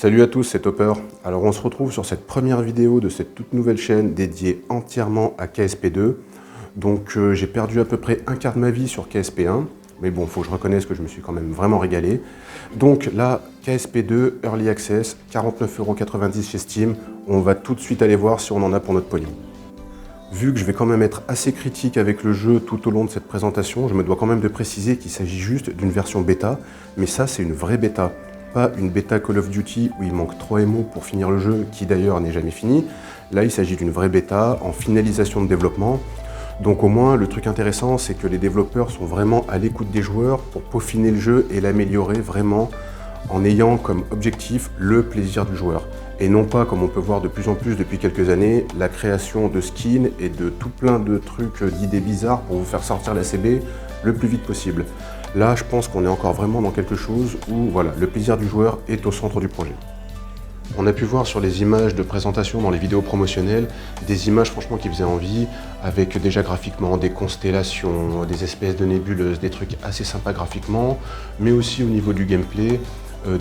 Salut à tous, c'est Topper. Alors on se retrouve sur cette première vidéo de cette toute nouvelle chaîne dédiée entièrement à KSP2. Donc j'ai perdu à peu près un quart de ma vie sur KSP1, mais bon, il faut que je reconnaisse que je me suis quand même vraiment régalé. Donc là, KSP2 Early Access, 49,90 € chez Steam. On va tout de suite aller voir si on en a pour notre pognon. Vu que je vais quand même être assez critique avec le jeu tout au long de cette présentation, je me dois quand même de préciser qu'il s'agit juste d'une version bêta, mais ça c'est une vraie bêta. Pas une bêta Call of Duty où il manque 3 MO pour finir le jeu, qui d'ailleurs n'est jamais fini. Là, il s'agit d'une vraie bêta en finalisation de développement. Donc au moins, le truc intéressant, c'est que les développeurs sont vraiment à l'écoute des joueurs pour peaufiner le jeu et l'améliorer vraiment en ayant comme objectif le plaisir du joueur. Et non pas, comme on peut voir de plus en plus depuis quelques années, la création de skins et de tout plein de trucs, d'idées bizarres pour vous faire sortir la CB le plus vite possible. Là, je pense qu'on est encore vraiment dans quelque chose où voilà, le plaisir du joueur est au centre du projet. On a pu voir sur les images de présentation dans les vidéos promotionnelles, des images franchement qui faisaient envie, avec déjà graphiquement des constellations, des espèces de nébuleuses, des trucs assez sympas graphiquement, mais aussi au niveau du gameplay,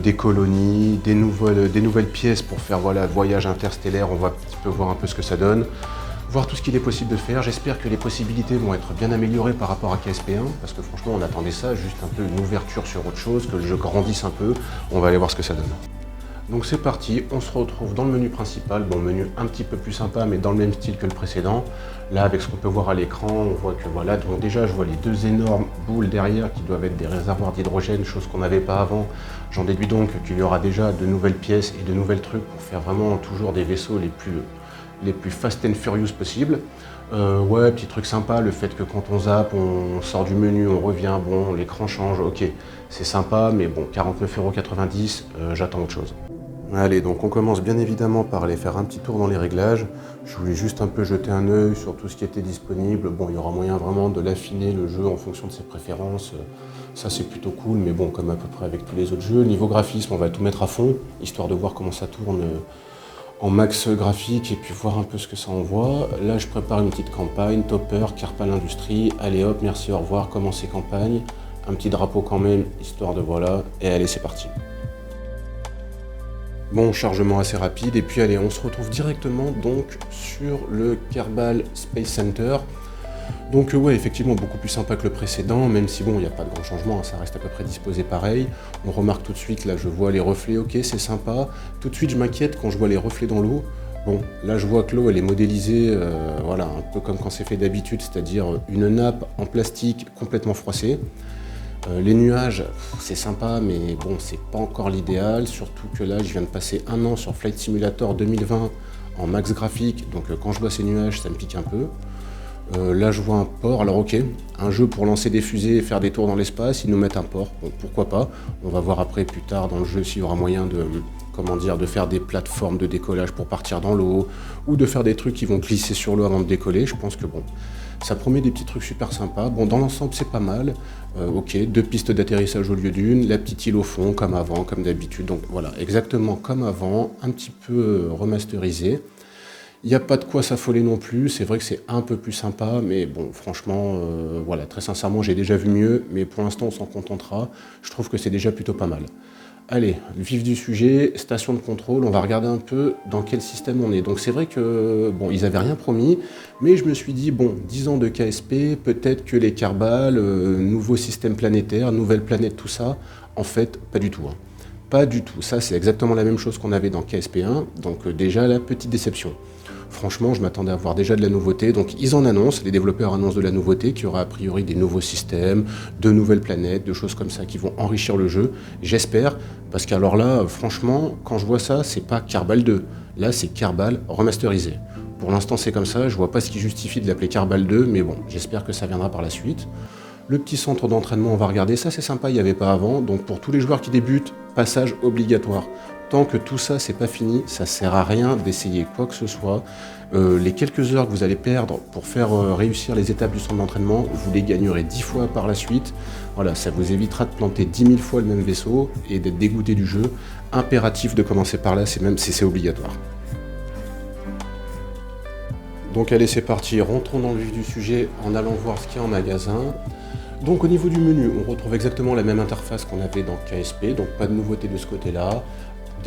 des colonies, des nouvelles pièces pour faire voilà, voyage interstellaire, on va un petit peu voir un peu ce que ça donne. Voir tout ce qu'il est possible de faire. J'espère que les possibilités vont être bien améliorées par rapport à KSP1, parce que franchement on attendait ça, juste un peu une ouverture sur autre chose, que le jeu grandisse un peu. On va aller voir ce que ça donne. Donc c'est parti, on se retrouve dans le menu principal, bon menu un petit peu plus sympa mais dans le même style que le précédent. Là avec ce qu'on peut voir à l'écran, on voit que voilà, donc déjà je vois les deux énormes boules derrière qui doivent être des réservoirs d'hydrogène, chose qu'on n'avait pas avant. J'en déduis donc qu'il y aura déjà de nouvelles pièces et de nouvelles trucs pour faire vraiment toujours des vaisseaux les plus fast and furious possible. Ouais, petit truc sympa, le fait que quand on zappe, on sort du menu, on revient, bon, l'écran change, ok, c'est sympa, mais bon, 49,90 €, j'attends autre chose. Allez, donc on commence bien évidemment par aller faire un petit tour dans les réglages. Je voulais juste un peu jeter un œil sur tout ce qui était disponible. Bon, il y aura moyen vraiment de l'affiner le jeu en fonction de ses préférences. Ça c'est plutôt cool, mais bon, comme à peu près avec tous les autres jeux. Niveau graphisme, on va tout mettre à fond, histoire de voir comment ça tourne en max graphique et puis voir un peu ce que ça envoie. Là, je prépare une petite campagne, Topper, Carpal Industries. Allez hop, merci, au revoir, commencer campagne. Un petit drapeau quand même, histoire de voilà. Et allez, c'est parti. Bon, chargement assez rapide, et puis allez, on se retrouve directement donc sur le Kerbal Space Center. Donc ouais, effectivement beaucoup plus sympa que le précédent, même si bon, il n'y a pas de grand changement, hein, ça reste à peu près disposé pareil. On remarque tout de suite, là je vois les reflets, ok, c'est sympa. Tout de suite je m'inquiète quand je vois les reflets dans l'eau. Bon, là je vois que l'eau elle est modélisée, voilà, un peu comme quand c'est fait d'habitude, c'est-à-dire une nappe en plastique complètement froissée. Les nuages, c'est sympa, mais bon, c'est pas encore l'idéal, surtout que là, je viens de passer un an sur Flight Simulator 2020 en max graphique, donc quand je vois ces nuages, ça me pique un peu. Là, je vois un port, alors ok, un jeu pour lancer des fusées et faire des tours dans l'espace, ils nous mettent un port, bon, pourquoi pas. On va voir après, plus tard dans le jeu, s'il y aura moyen de, comment dire, de faire des plateformes de décollage pour partir dans l'eau, ou de faire des trucs qui vont glisser sur l'eau avant de décoller, je pense que bon... Ça promet des petits trucs super sympas. Bon, dans l'ensemble, c'est pas mal. Ok, 2 pistes d'atterrissage au lieu d'une, la petite île au fond, comme avant, comme d'habitude. Donc voilà, exactement comme avant, un petit peu remasterisé. Il n'y a pas de quoi s'affoler non plus. C'est vrai que c'est un peu plus sympa, mais bon, franchement, voilà, très sincèrement, j'ai déjà vu mieux. Mais pour l'instant, on s'en contentera. Je trouve que c'est déjà plutôt pas mal. Allez, vif du sujet, station de contrôle, on va regarder un peu dans quel système on est. Donc c'est vrai que, bon, ils avaient rien promis, mais je me suis dit, bon, 10 ans de KSP, peut-être que les Kerbal, nouveau système planétaire, nouvelle planète, tout ça, en fait, pas du tout. Hein. Pas du tout. Ça, c'est exactement la même chose qu'on avait dans KSP1, donc déjà, la petite déception. Franchement, je m'attendais à voir déjà de la nouveauté, donc ils en annoncent, les développeurs annoncent de la nouveauté, qu'il y aura a priori des nouveaux systèmes, de nouvelles planètes, de choses comme ça qui vont enrichir le jeu, j'espère, parce qu'alors là, franchement, quand je vois ça, c'est pas Kerbal 2, là c'est Kerbal remasterisé. Pour l'instant c'est comme ça, je vois pas ce qui justifie de l'appeler Kerbal 2, mais bon, j'espère que ça viendra par la suite. Le petit centre d'entraînement, on va regarder, ça c'est sympa, il n'y avait pas avant, donc pour tous les joueurs qui débutent, passage obligatoire. Tant que tout ça c'est pas fini, ça sert à rien d'essayer quoi que ce soit. Les quelques heures que vous allez perdre pour faire réussir les étapes du centre d'entraînement, vous les gagnerez 10 fois par la suite. Voilà, ça vous évitera de planter 10 000 fois le même vaisseau et d'être dégoûté du jeu. Impératif de commencer par là, c'est obligatoire. Donc allez, c'est parti, rentrons dans le vif du sujet en allant voir ce qu'il y a en magasin. Donc au niveau du menu, on retrouve exactement la même interface qu'on avait dans KSP, donc pas de nouveauté de ce côté-là.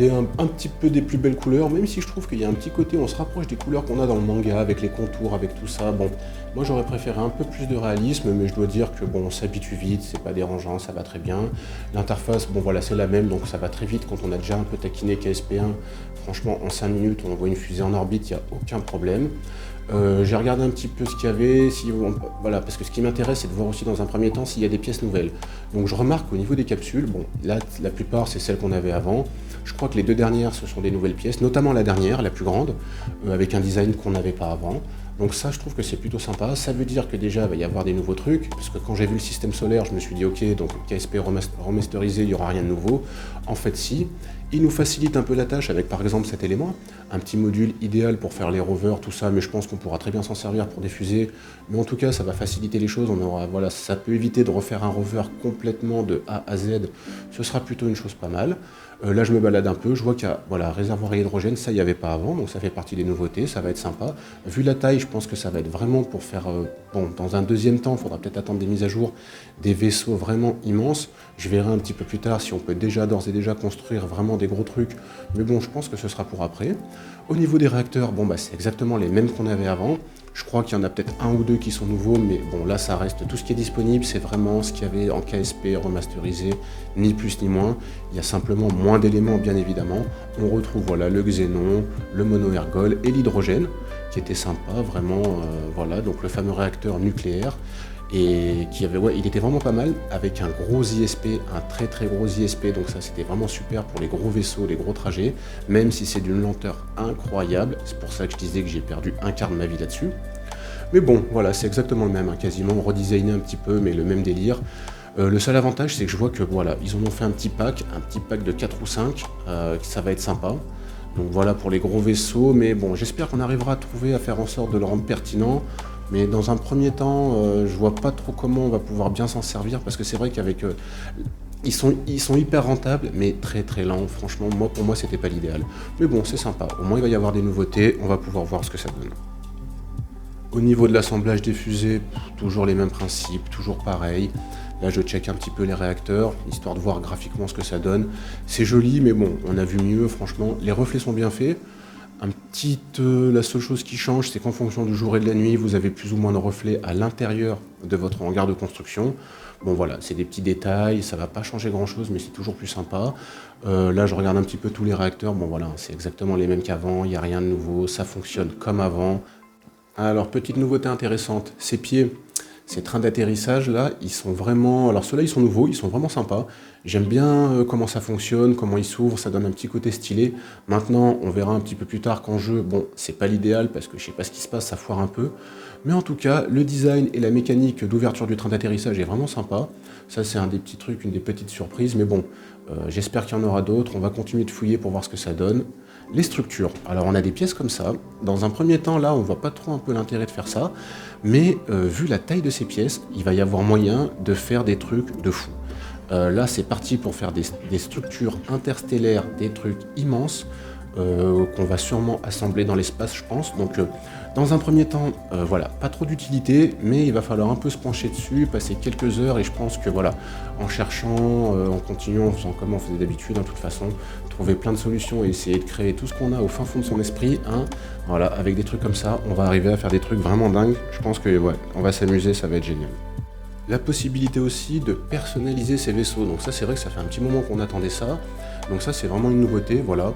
un petit peu des plus belles couleurs, même si je trouve qu'il y a un petit côté, on se rapproche des couleurs qu'on a dans le manga, avec les contours, avec tout ça. Bon, moi j'aurais préféré un peu plus de réalisme, mais je dois dire que bon, on s'habitue vite, c'est pas dérangeant, ça va très bien. L'interface, bon voilà, c'est la même, donc ça va très vite quand on a déjà un peu taquiné KSP1. Franchement, en 5 minutes, on voit une fusée en orbite, il n'y a aucun problème. J'ai regardé un petit peu ce qu'il y avait, voilà, parce que ce qui m'intéresse, c'est de voir aussi dans un premier temps s'il y a des pièces nouvelles. Donc je remarque au niveau des capsules, bon, là, la plupart, c'est celles qu'on avait avant. Je crois que les 2 dernières, ce sont des nouvelles pièces, notamment la dernière, la plus grande, avec un design qu'on n'avait pas avant. Donc ça, je trouve que c'est plutôt sympa. Ça veut dire que déjà, il va y avoir des nouveaux trucs, parce que quand j'ai vu le système solaire, je me suis dit, ok, donc KSP remasterisé, il n'y aura rien de nouveau. En fait, si. Il nous facilite un peu la tâche avec, par exemple, cet élément. Un petit module idéal pour faire les rovers, tout ça, mais je pense qu'on pourra très bien s'en servir pour des fusées. Mais en tout cas, ça va faciliter les choses. On aura, voilà, ça peut éviter de refaire un rover complètement de A à Z. Ce sera plutôt une chose pas mal. Là, je me balade un peu, je vois qu'il y a voilà, réservoir à hydrogène, ça, il n'y avait pas avant, donc ça fait partie des nouveautés, ça va être sympa. Vu la taille, je pense que ça va être vraiment pour faire... bon, dans un deuxième temps, il faudra peut-être attendre des mises à jour, des vaisseaux vraiment immenses. Je verrai un petit peu plus tard si on peut d'ores et déjà construire vraiment des gros trucs, mais bon, je pense que ce sera pour après. Au niveau des réacteurs, bon, bah, c'est exactement les mêmes qu'on avait avant. Je crois qu'il y en a peut-être un ou deux qui sont nouveaux, mais bon, là, ça reste tout ce qui est disponible, c'est vraiment ce qu'il y avait en KSP remasterisé, ni plus ni moins. Il y a simplement moins d'éléments, bien évidemment. On retrouve voilà, le xénon, le monoergol et l'hydrogène, qui était sympa, vraiment, voilà, donc le fameux réacteur nucléaire, et qui avait, ouais, il était vraiment pas mal, avec un gros ISP, un très très gros ISP, donc ça c'était vraiment super pour les gros vaisseaux, les gros trajets, même si c'est d'une lenteur incroyable, c'est pour ça que je disais que j'ai perdu un quart de ma vie là-dessus. Mais bon, voilà, c'est exactement le même, hein, quasiment redesigné un petit peu, mais le même délire. Le seul avantage, c'est que je vois que voilà, ils en ont fait un petit pack de 4 ou 5, ça va être sympa. Donc voilà pour les gros vaisseaux, mais bon, j'espère qu'on arrivera à trouver, à faire en sorte de le rendre pertinent. Mais dans un premier temps, je vois pas trop comment on va pouvoir bien s'en servir, parce que c'est vrai qu'avec... ils sont hyper rentables, mais très très lents. Franchement, pour moi, c'était pas l'idéal. Mais bon, c'est sympa. Au moins, il va y avoir des nouveautés. On va pouvoir voir ce que ça donne. Au niveau de l'assemblage des fusées, toujours les mêmes principes, toujours pareil. Là, je check un petit peu les réacteurs, histoire de voir graphiquement ce que ça donne. C'est joli, mais bon, on a vu mieux, franchement. Les reflets sont bien faits. La seule chose qui change, c'est qu'en fonction du jour et de la nuit, vous avez plus ou moins de reflets à l'intérieur de votre hangar de construction. Bon voilà, c'est des petits détails, ça va pas changer grand chose, mais c'est toujours plus sympa. Là, je regarde un petit peu tous les réacteurs, bon voilà, c'est exactement les mêmes qu'avant, il n'y a rien de nouveau, ça fonctionne comme avant. Alors, petite nouveauté intéressante, ces pieds, ces trains d'atterrissage là, ils sont vraiment... Alors ceux-là, ils sont nouveaux, ils sont vraiment sympas. J'aime bien comment ça fonctionne, comment ils s'ouvrent, ça donne un petit côté stylé. Maintenant, on verra un petit peu plus tard qu'en jeu, bon, c'est pas l'idéal parce que je sais pas ce qui se passe, ça foire un peu. Mais en tout cas, le design et la mécanique d'ouverture du train d'atterrissage est vraiment sympa. Ça, c'est un des petits trucs, une des petites surprises, mais bon, j'espère qu'il y en aura d'autres. On va continuer de fouiller pour voir ce que ça donne. Les structures. Alors, on a des pièces comme ça. Dans un premier temps, là, on voit pas trop un peu l'intérêt de faire ça. Mais vu la taille de ces pièces, il va y avoir moyen de faire des trucs de fou. Là, c'est parti pour faire des structures interstellaires, des trucs immenses qu'on va sûrement assembler dans l'espace, je pense. Donc, dans un premier temps, voilà, pas trop d'utilité, mais il va falloir un peu se pencher dessus, passer quelques heures, et je pense que voilà, en cherchant, en continuant, en faisant comme on faisait d'habitude, de toute façon, trouver plein de solutions et essayer de créer tout ce qu'on a au fin fond de son esprit, hein, voilà, avec des trucs comme ça, on va arriver à faire des trucs vraiment dingues. Je pense que ouais, on va s'amuser, ça va être génial. La possibilité aussi de personnaliser ces vaisseaux. Donc ça, c'est vrai que ça fait un petit moment qu'on attendait ça. Donc ça, c'est vraiment une nouveauté, voilà.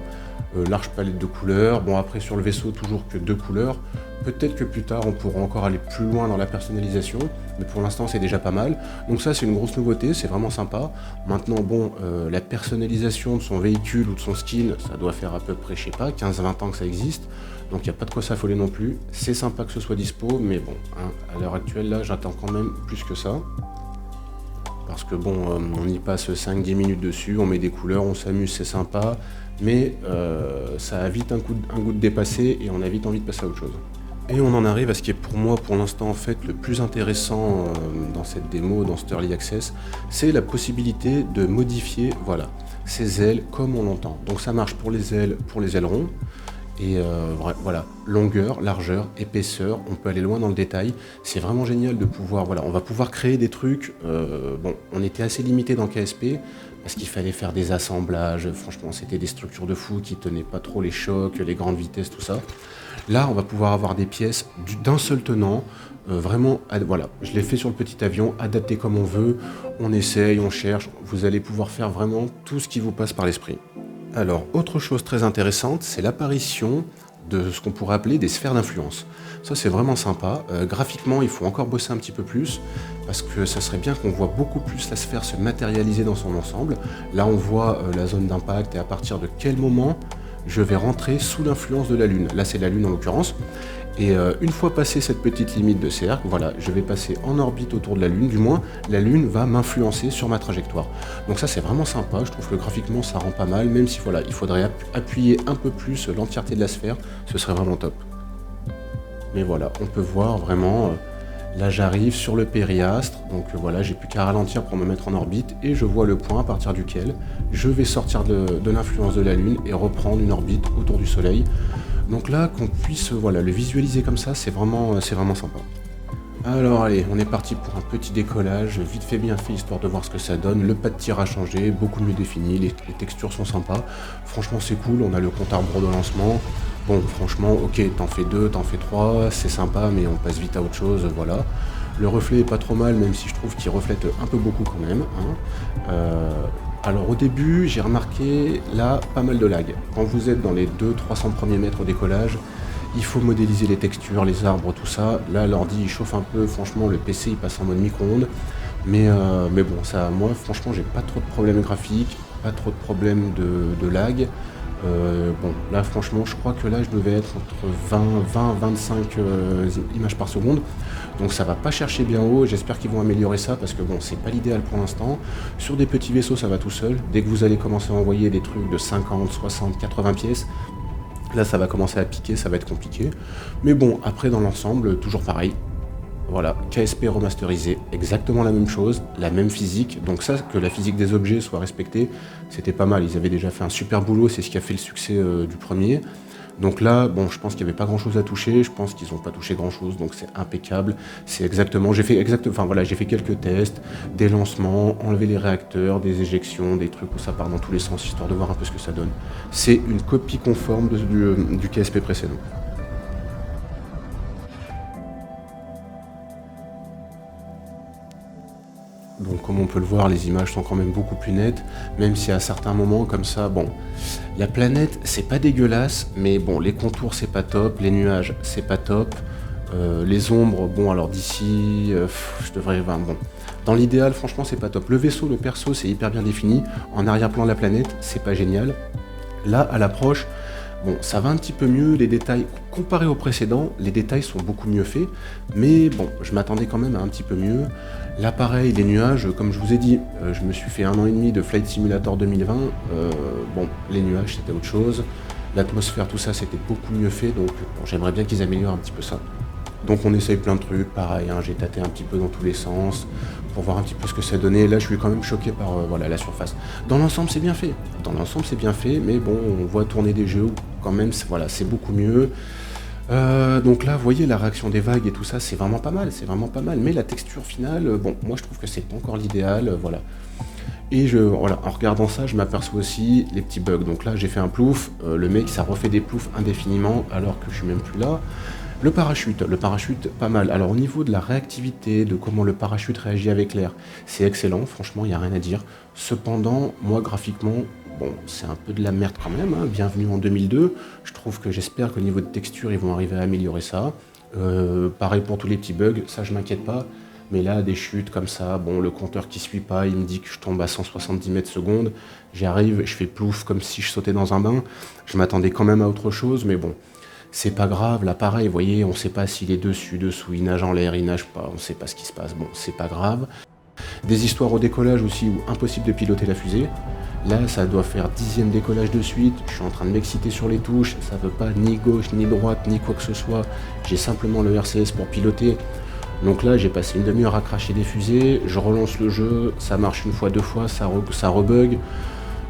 Large palette de couleurs. Bon, après, sur le vaisseau, toujours que 2 couleurs. Peut-être que plus tard, on pourra encore aller plus loin dans la personnalisation. Mais pour l'instant, c'est déjà pas mal. Donc ça, c'est une grosse nouveauté, c'est vraiment sympa. Maintenant, bon, la personnalisation de son véhicule ou de son skin, ça doit faire à peu près, je sais pas, 15-20 ans que ça existe. Donc il n'y a pas de quoi s'affoler non plus. C'est sympa que ce soit dispo, mais bon, hein, à l'heure actuelle, là, j'attends quand même plus que ça. Parce que bon, on y passe 5-10 minutes dessus, on met des couleurs, on s'amuse, c'est sympa. Mais ça a vite un goût de dépasser et on a vite envie de passer à autre chose. Et on en arrive à ce qui est pour moi, pour l'instant, en fait, le plus intéressant dans cette démo, dans cet Early Access, c'est la possibilité de modifier, voilà, ces ailes comme on l'entend. Donc ça marche pour les ailes, pour les ailerons. Et voilà, longueur, largeur, épaisseur, on peut aller loin dans le détail. C'est vraiment génial de pouvoir, voilà, on va pouvoir créer des trucs. Bon, on était assez limité dans KSP, parce qu'il fallait faire des assemblages. Franchement, c'était des structures de fou qui tenaient pas trop les chocs, les grandes vitesses, tout ça. Là, on va pouvoir avoir des pièces d'un seul tenant, vraiment, voilà, je l'ai fait sur le petit avion, adapté comme on veut, on essaye, on cherche, vous allez pouvoir faire vraiment tout ce qui vous passe par l'esprit. Alors, autre chose très intéressante, c'est l'apparition de ce qu'on pourrait appeler des sphères d'influence. Ça, c'est vraiment sympa. Graphiquement, il faut encore bosser un petit peu plus, parce que ça serait bien qu'on voit beaucoup plus la sphère se matérialiser dans son ensemble. Là, on voit la zone d'impact et à partir de quel moment je vais rentrer sous l'influence de la Lune. Là, c'est la Lune en l'occurrence. Et une fois passé cette petite limite de cercle, voilà, je vais passer en orbite autour de la Lune. Du moins, la Lune va m'influencer sur ma trajectoire. Donc ça, c'est vraiment sympa. Je trouve que graphiquement, ça rend pas mal, même si voilà, il faudrait appuyer un peu plus l'entièreté de la sphère. Ce serait vraiment top. Mais voilà, on peut voir vraiment... Là, j'arrive sur le périastre, donc voilà, j'ai plus qu'à ralentir pour me mettre en orbite et je vois le point à partir duquel je vais sortir de l'influence de la Lune et reprendre une orbite autour du Soleil. Donc là, qu'on puisse voilà, le visualiser comme ça, c'est vraiment sympa. Alors allez, on est parti pour un petit décollage, vite fait bien fait, histoire de voir ce que ça donne. Le pas de tir a changé, beaucoup mieux défini, les textures sont sympas. Franchement, c'est cool, on a le compte à rebours de lancement. Bon, franchement, ok, t'en fais 2, t'en fais 3, c'est sympa, mais on passe vite à autre chose, voilà. Le reflet est pas trop mal, même si je trouve qu'il reflète un peu beaucoup quand même. Hein. Alors au début, j'ai remarqué là pas mal de lag. Quand vous êtes dans les 200-300 premiers mètres au décollage, il faut modéliser les textures, les arbres, tout ça. Là, l'ordi il chauffe un peu, franchement, le PC il passe en mode micro-ondes. Mais bon, ça, moi, franchement, j'ai pas trop de problèmes graphiques, pas trop de problèmes de lag. Bon, là, franchement, je crois que là, je devais être entre 20-25 images par seconde. Donc ça va pas chercher bien haut, j'espère qu'ils vont améliorer ça parce que bon, c'est pas l'idéal pour l'instant. Sur des petits vaisseaux, ça va tout seul. Dès que vous allez commencer à envoyer des trucs de 50, 60, 80 pièces, là, ça va commencer à piquer, ça va être compliqué. Mais bon, après, dans l'ensemble, toujours pareil. Voilà, KSP remasterisé, exactement la même chose, la même physique. Donc ça, que la physique des objets soit respectée, c'était pas mal. Ils avaient déjà fait un super boulot, c'est ce qui a fait le succès du premier. Donc là, bon, je pense qu'il n'y avait pas grand-chose à toucher. Je pense qu'ils n'ont pas touché grand-chose, donc c'est impeccable. C'est exactement, j'ai fait quelques tests, des lancements, enlever les réacteurs, des éjections, des trucs où ça part dans tous les sens, histoire de voir un peu ce que ça donne. C'est une copie conforme du KSP précédent. Donc comme on peut le voir, les images sont quand même beaucoup plus nettes, même si à certains moments comme ça, bon, la planète c'est pas dégueulasse, mais bon, les contours c'est pas top, les nuages c'est pas top, les ombres, bon alors d'ici, je devrais, bon, dans l'idéal franchement c'est pas top. Le vaisseau, le perso c'est hyper bien défini, en arrière-plan de la planète c'est pas génial. Là à l'approche, bon, ça va un petit peu mieux, les détails, comparé au précédent, les détails sont beaucoup mieux faits, mais bon, je m'attendais quand même à un petit peu mieux. L'appareil, les nuages, comme je vous ai dit, je me suis fait 1 an et demi de Flight Simulator 2020, bon, les nuages c'était autre chose, l'atmosphère, tout ça c'était beaucoup mieux fait, donc bon, j'aimerais bien qu'ils améliorent un petit peu ça. Donc on essaye plein de trucs, pareil, hein, j'ai tâté un petit peu dans tous les sens, pour voir un petit peu ce que ça donnait. Là je suis quand même choqué par voilà, la surface. Dans l'ensemble c'est bien fait, mais bon, on voit tourner des jeux où quand même voilà, c'est beaucoup mieux. Donc là, vous voyez la réaction des vagues et tout ça, c'est vraiment pas mal, mais la texture finale, bon, moi je trouve que c'est pas encore l'idéal, voilà. Et voilà, en regardant ça, je m'aperçois aussi les petits bugs. Donc là, j'ai fait un plouf, le mec, ça refait des ploufs indéfiniment, alors que je suis même plus là. Le parachute, pas mal. Alors au niveau de la réactivité, de comment le parachute réagit avec l'air, c'est excellent, franchement, il n'y a rien à dire. Cependant, moi, graphiquement, bon, c'est un peu de la merde quand même, hein. Bienvenue en 2002. Je trouve que j'espère qu'au niveau de texture, ils vont arriver à améliorer ça. Pareil pour tous les petits bugs, ça je m'inquiète pas. Mais là, des chutes comme ça, bon, le compteur qui suit pas, il me dit que je tombe à 170 mètres secondes. J'arrive, je fais plouf comme si je sautais dans un bain. Je m'attendais quand même à autre chose, mais bon, c'est pas grave. Là, pareil, vous voyez, on sait pas s'il est dessus, dessous, il nage en l'air, il nage pas, on sait pas ce qui se passe. Bon, c'est pas grave. Des histoires au décollage aussi où impossible de piloter la fusée. Là, ça doit faire 10e décollage de suite, je suis en train de m'exciter sur les touches, ça veut pas ni gauche, ni droite, ni quoi que ce soit. J'ai simplement le RCS pour piloter. Donc là, j'ai passé une demi-heure à cracher des fusées, je relance le jeu, ça marche une fois, 2 fois, ça rebug.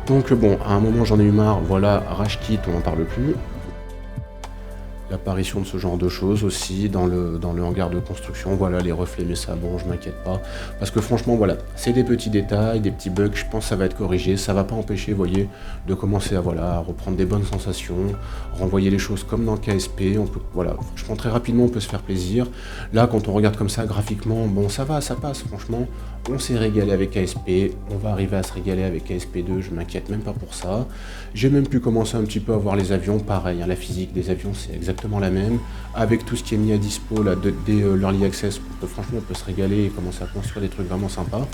Donc bon, à un moment j'en ai eu marre, voilà, rage kit, on n'en parle plus. l'apparition de ce genre de choses aussi dans le hangar de construction. Voilà, les reflets, mais ça, bon, je m'inquiète pas. Parce que franchement, voilà, c'est des petits détails, des petits bugs, je pense que ça va être corrigé. Ça va pas empêcher, vous voyez, de commencer à, voilà, à reprendre des bonnes sensations, renvoyer les choses comme dans le KSP. On peut, voilà, franchement, très rapidement, on peut se faire plaisir. Là, quand on regarde comme ça, graphiquement, bon, ça va, ça passe, franchement. On s'est régalé avec KSP, on va arriver à se régaler avec KSP2, je m'inquiète même pas pour ça. J'ai même pu commencer un petit peu à voir les avions, pareil, hein, la physique des avions c'est exactement la même, avec tout ce qui est mis à dispo là, dès l'Early Access, franchement on peut se régaler et commencer à construire des trucs vraiment sympas.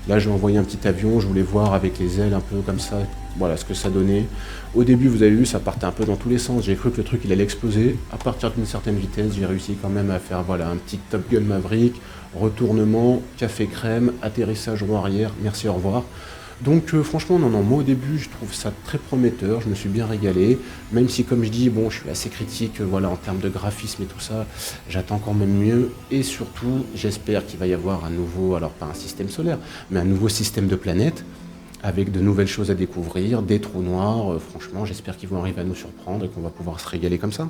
Là j'ai envoyé un petit avion, je voulais voir avec les ailes un peu comme ça, voilà ce que ça donnait. Au début vous avez vu ça partait un peu dans tous les sens, j'ai cru que le truc il allait exploser. À partir d'une certaine vitesse j'ai réussi quand même à faire voilà, un petit Top Gun Maverick, retournement, café crème, atterrissage roue arrière, merci au revoir. Donc franchement non, moi au début je trouve ça très prometteur, je me suis bien régalé, même si comme je dis, bon je suis assez critique voilà, en termes de graphisme et tout ça, j'attends quand même mieux, et surtout j'espère qu'il va y avoir un nouveau, alors pas un système solaire, mais un nouveau système de planètes, avec de nouvelles choses à découvrir, des trous noirs, franchement j'espère qu'ils vont arriver à nous surprendre et qu'on va pouvoir se régaler comme ça.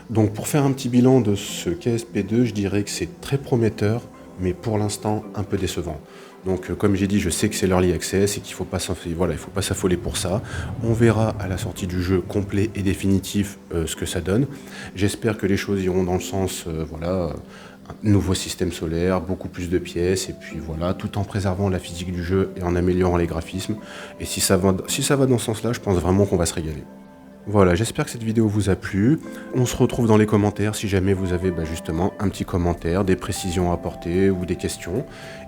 Donc pour faire un petit bilan de ce KSP2, je dirais que c'est très prometteur, mais pour l'instant un peu décevant. Donc comme j'ai dit, je sais que c'est l'Early Access et qu'il ne faut pas s'affoler pour ça. On verra à la sortie du jeu complet et définitif ce que ça donne. J'espère que les choses iront dans le sens, voilà, un nouveau système solaire, beaucoup plus de pièces, et puis voilà, tout en préservant la physique du jeu et en améliorant les graphismes. Et si ça va dans ce sens-là, je pense vraiment qu'on va se régaler. Voilà, j'espère que cette vidéo vous a plu. On se retrouve dans les commentaires si jamais vous avez justement un petit commentaire, des précisions à apporter ou des questions.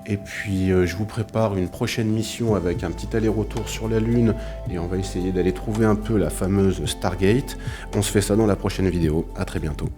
Et puis je vous prépare une prochaine mission avec un petit aller-retour sur la Lune et on va essayer d'aller trouver un peu la fameuse Stargate. On se fait ça dans la prochaine vidéo. À très bientôt.